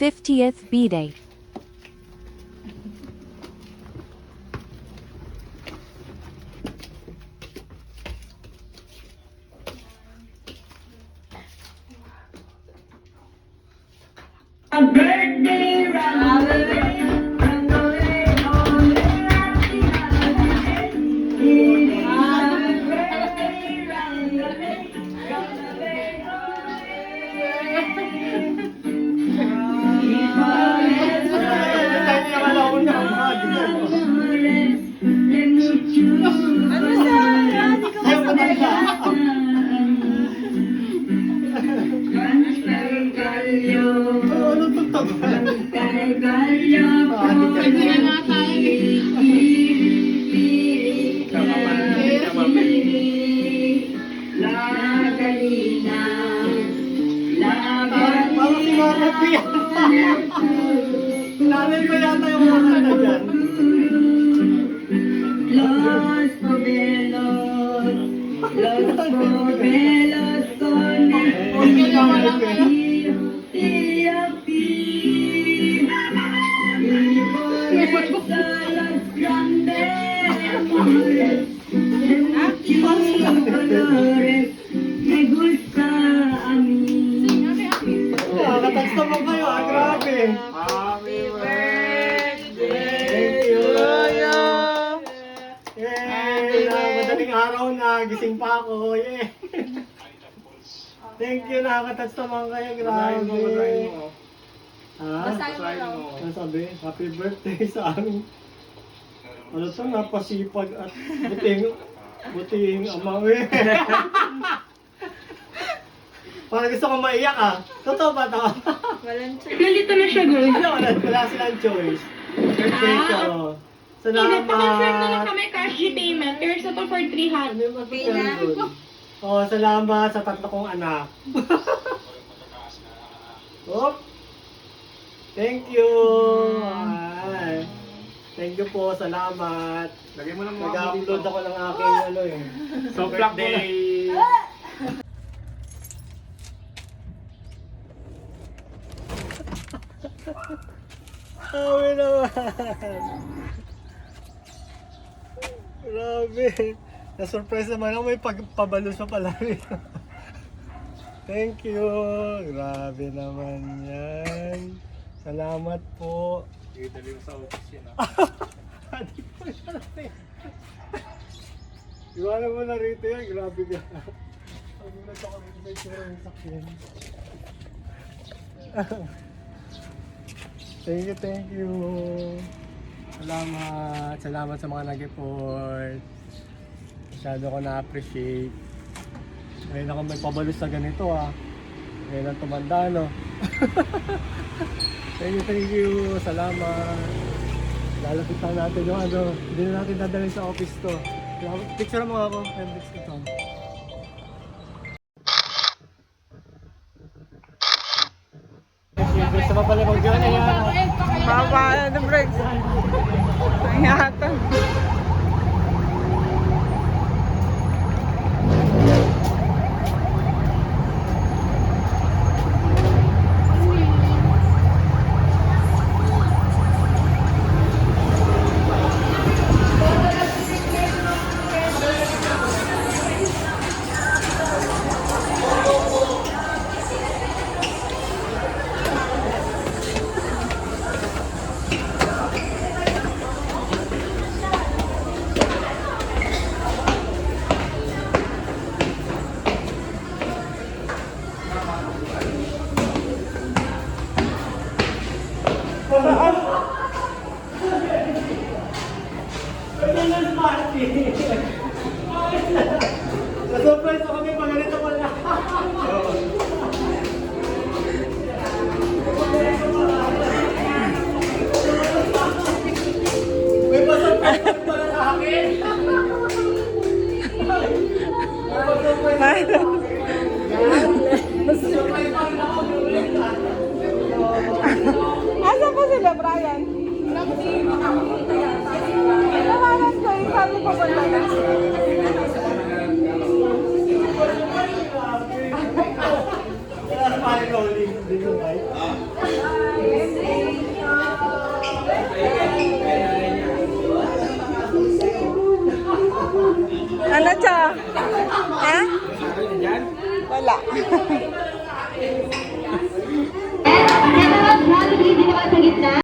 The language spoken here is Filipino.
50th B-Day. Nanay ko yata yung mga kanta dyan. Los Pobelos, con y por las grandes colores me gusta a mí. Nakaka-text naman kayo, grabe. Happy birthday Thank you. to you. Yay! Madaling araw na, gising pa ako. Yay! Thank you, nakaka-text naman kayo, grabe. Ha? Ano sabi? Happy birthday sa amin. Ano to, napasipag at buting ama. Parang gusto ko maiyak ah. Totoo ba ito? Nandito na siya, girl. Wala silang choice. Birthday ko. Ipakonfirm na lang Salamat. kami cash payment. Pero sa to for 300. Ano yung magpapayag doon? Oh, salamat sa tatlo kong anak. Oh. Thank you. Ay. Thank you po, salamat. Lagay mo ng mga Nag-upload ako ng aking ano eh. So, birthday. Sabi naman. Grabe. Na-surprise naman ako, may pagpabalos pa pala rin. Thank you. Grabe naman yan. Salamat po. Dali mo sa office yun Hindi ko siya natin. Iwanan mo na rito yan. Grabe ka. Ang ulat ako rito may tsura ng sakyan. Thank you. Salamat. Salamat sa mga nag-report. Masyado ko na-appreciate. Ngayon ako may pabalos sa ganito ah. Ngayon ang tumanda no. Thank you. Salamat. Lalapit lang natin yung ano. Hindi na natin dadalhin sa office to. Picture mo ako. Hendrix ito. Gusto mo pala mag-yun na yan. Baba na ng brakes. Ang yata. Na-surprise ako kami pag ganito pala. May pa-surprise ka pala sa akin. May pa-surprise ka pala sa akin. Surprise pa rin ako. Asa po sila, Brian? Nahanap ko yung sabi ko ba na? Kaya sa pare rolling. Dito, right? kabila. Kaya mga Jollibee, dito ka sa gitna.